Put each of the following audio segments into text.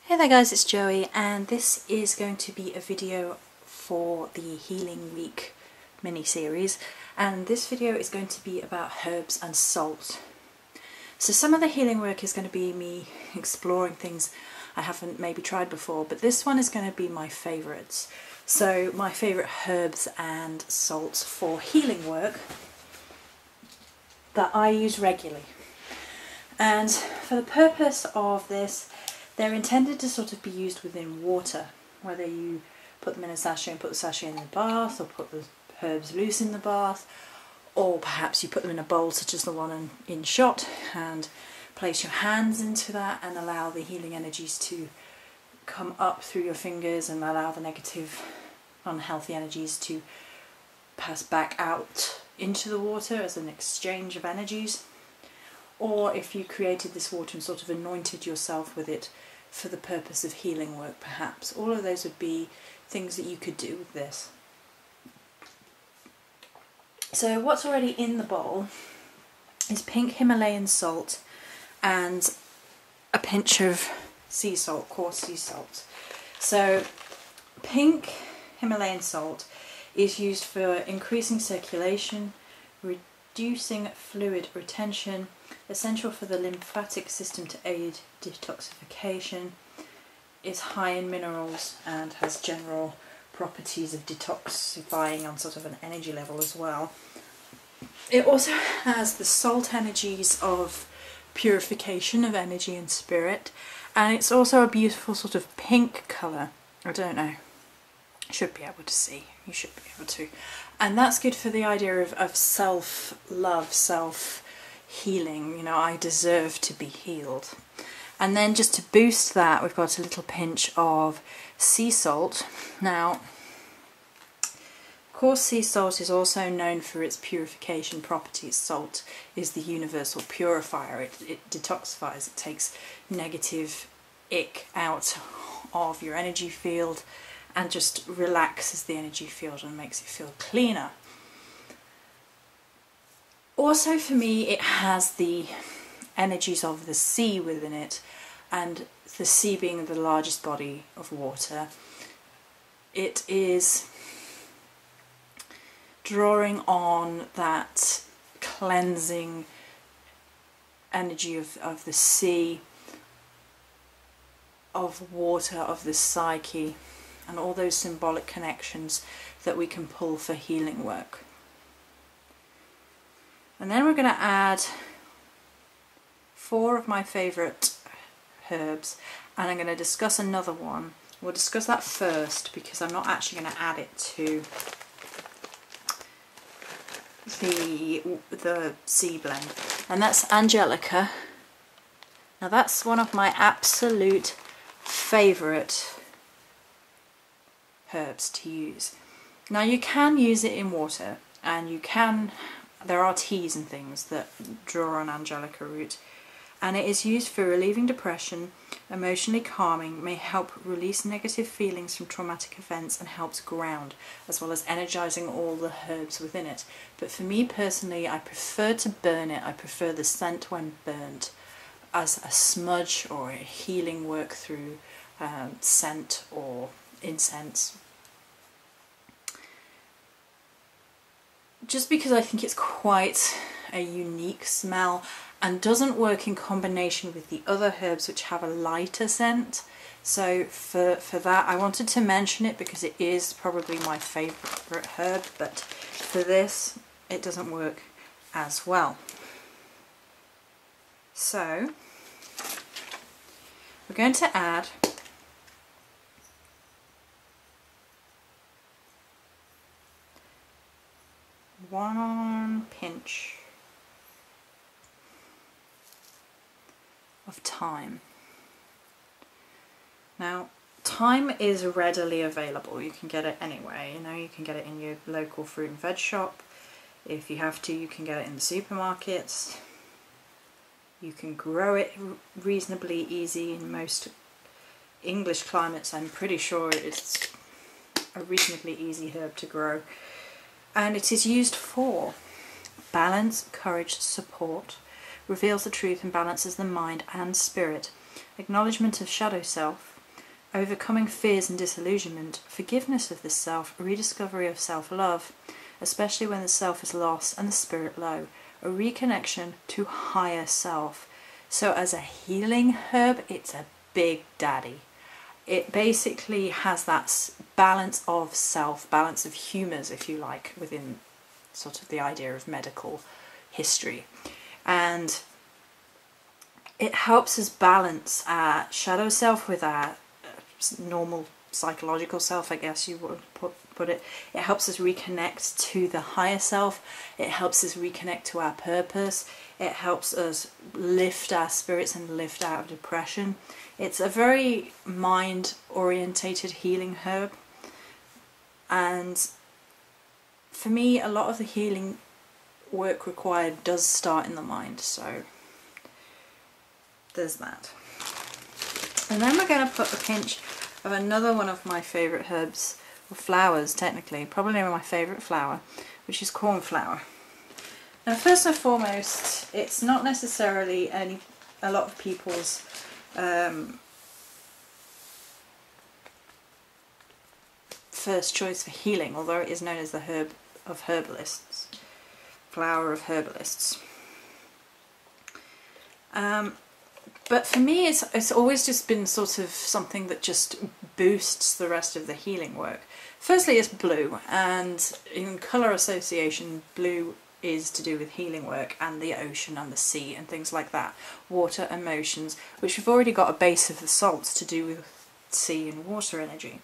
Hey there guys, it's Joey, and this is going to be a video for the Healing Week mini-series, and this video is going to be about herbs and salt. So some of the healing work is going to be me exploring things I haven't maybe tried before, but this one is going to be my favourites. So my favourite herbs and salts for healing work that I use regularly. And for the purpose of this, they're intended to sort of be used within water, whether you put them in a sachet and put the sachet in the bath, or put the herbs loose in the bath, or perhaps you put them in a bowl such as the one in shot and place your hands into that and allow the healing energies to come up through your fingers and allow the negative, unhealthy energies to pass back out into the water as an exchange of energies. Or if you created this water and sort of anointed yourself with it for the purpose of healing work, perhaps. All of those would be things that you could do with this. So what's already in the bowl is pink Himalayan salt and a pinch of sea salt, coarse sea salt. So pink Himalayan salt is used for increasing circulation, reducing fluid retention, essential for the lymphatic system to aid detoxification, is high in minerals and has general properties of detoxifying on sort of an energy level as well. It also has the salt energies of purification of energy and spirit, and it's also a beautiful sort of pink colour. I don't know, should be able to see, you should be able to. And that's good for the idea of self-love, self-healing, you know, I deserve to be healed. And then just to boost that, we've got a little pinch of sea salt. Now, coarse sea salt is also known for its purification properties. Salt is the universal purifier. It detoxifies, it takes negative ick out of your energy field and just relaxes the energy field and makes it feel cleaner. Also for me, it has the energies of the sea within it, and the sea being the largest body of water, it is drawing on that cleansing energy of the sea, of water, of the psyche, and all those symbolic connections that we can pull for healing work. And then we're going to add 4 of my favourite herbs, and I'm going to discuss another one. We'll discuss that first because I'm not actually going to add it to the sea blend. And that's Angelica. Now that's one of my absolute favourite herbs to use. Now you can use it in water, and there are teas and things that draw on Angelica root, and it is used for relieving depression, emotionally calming, may help release negative feelings from traumatic events, and helps ground, as well as energizing all the herbs within it. But for me personally, I prefer to burn it. I prefer the scent when burnt as a smudge or a healing work through scent or incense, just because I think it's quite a unique smell and doesn't work in combination with the other herbs which have a lighter scent. So for that, I wanted to mention it because it is probably my favourite herb, but for this it doesn't work as well. So we're going to add 1 pinch of thyme. Now, thyme is readily available. You can get it anywhere. You know, you can get it in your local fruit and veg shop. If you have to, you can get it in the supermarkets. You can grow it reasonably easy in most English climates. I'm pretty sure it's a reasonably easy herb to grow. And it is used for balance, courage, support, reveals the truth and balances the mind and spirit, acknowledgement of shadow self, overcoming fears and disillusionment, forgiveness of the self, rediscovery of self-love, especially when the self is lost and the spirit low, a reconnection to higher self. So as a healing herb, it's a big daddy. It basically has that balance of self, balance of humours, if you like, within sort of the idea of medical history. And it helps us balance our shadow self with our normal psychological self, I guess you would put it. It helps us reconnect to the higher self. It helps us reconnect to our purpose. It helps us lift our spirits and lift out of depression. It's a very mind-orientated healing herb. And for me, a lot of the healing work required does start in the mind. So there's that. And then we're going to put a pinch of another one of my favourite herbs, or flowers technically, probably my favourite flower, which is cornflower. Now first and foremost, it's not necessarily a lot of people's first choice for healing, although it is known as the herb of herbalists, flower of herbalists. But for me, it's always just been sort of something that just boosts the rest of the healing work. Firstly, it's blue, and in colour association, blue is to do with healing work and the ocean and the sea and things like that. Water, emotions, which we've already got a base of the salts to do with sea and water energy.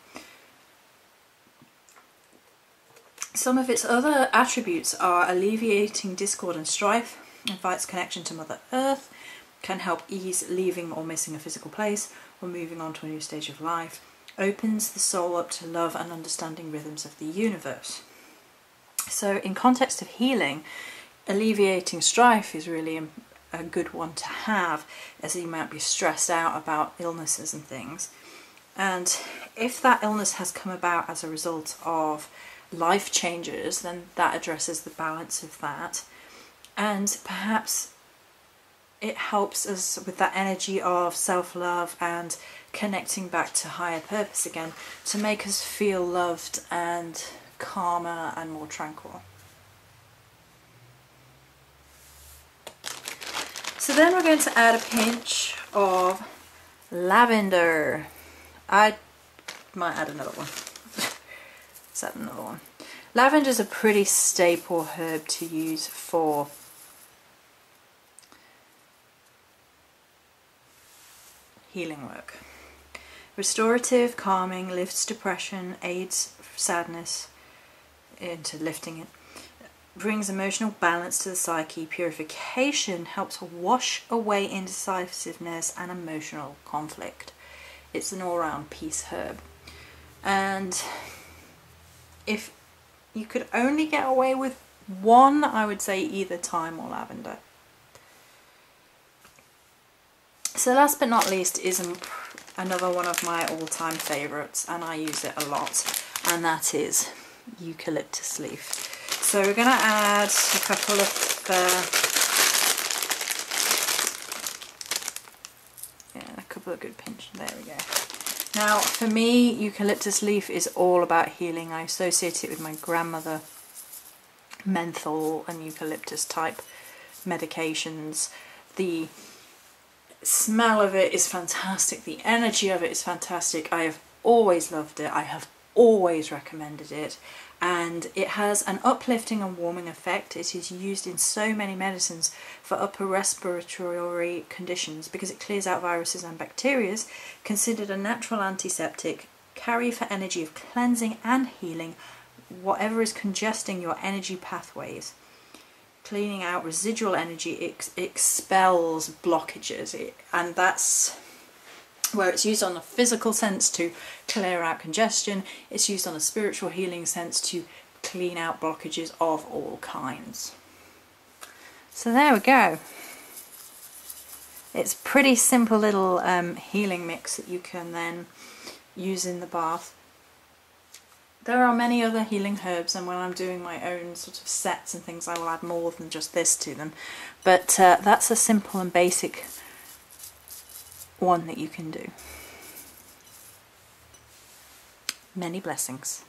Some of its other attributes are alleviating discord and strife, invites connection to Mother Earth, can help ease leaving or missing a physical place or moving on to a new stage of life, opens the soul up to love and understanding rhythms of the universe. So in context of healing, alleviating strife is really a good one to have, as you might be stressed out about illnesses and things. And if that illness has come about as a result of life changes, then that addresses the balance of that. And perhaps it helps us with that energy of self-love and connecting back to higher purpose again, to make us feel loved and calmer and more tranquil. So then we're going to add a pinch of lavender. I might add another one. Let's add another one. Lavender is a pretty staple herb to use for healing work. Restorative, calming, lifts depression, aids sadness into lifting it, brings emotional balance to the psyche, purification, helps wash away indecisiveness and emotional conflict. It's an all-round peace herb. And if you could only get away with one, I would say either thyme or lavender. So last but not least is another one of my all-time favourites, and I use it a lot, and that is eucalyptus leaf. So we're going to add a couple of a couple of good pinches. There we go. Now for me, eucalyptus leaf is all about healing. I associate it with my grandmother, menthol and eucalyptus type medications. The smell of it is fantastic, the energy of it is fantastic. I have always loved it, I have always recommended it, and it has an uplifting and warming effect. It is used in so many medicines for upper respiratory conditions because it clears out viruses and bacteria, considered a natural antiseptic, carry for energy of cleansing and healing whatever is congesting your energy pathways. Cleaning out residual energy, it expels blockages, and that's where it's used on a physical sense to clear out congestion. It's used on a spiritual healing sense to clean out blockages of all kinds. So there we go. It's a pretty simple little healing mix that you can then use in the bath. There are many other healing herbs, and when I'm doing my own sort of sets and things, I will add more than just this to them. But that's a simple and basic one that you can do. Many blessings.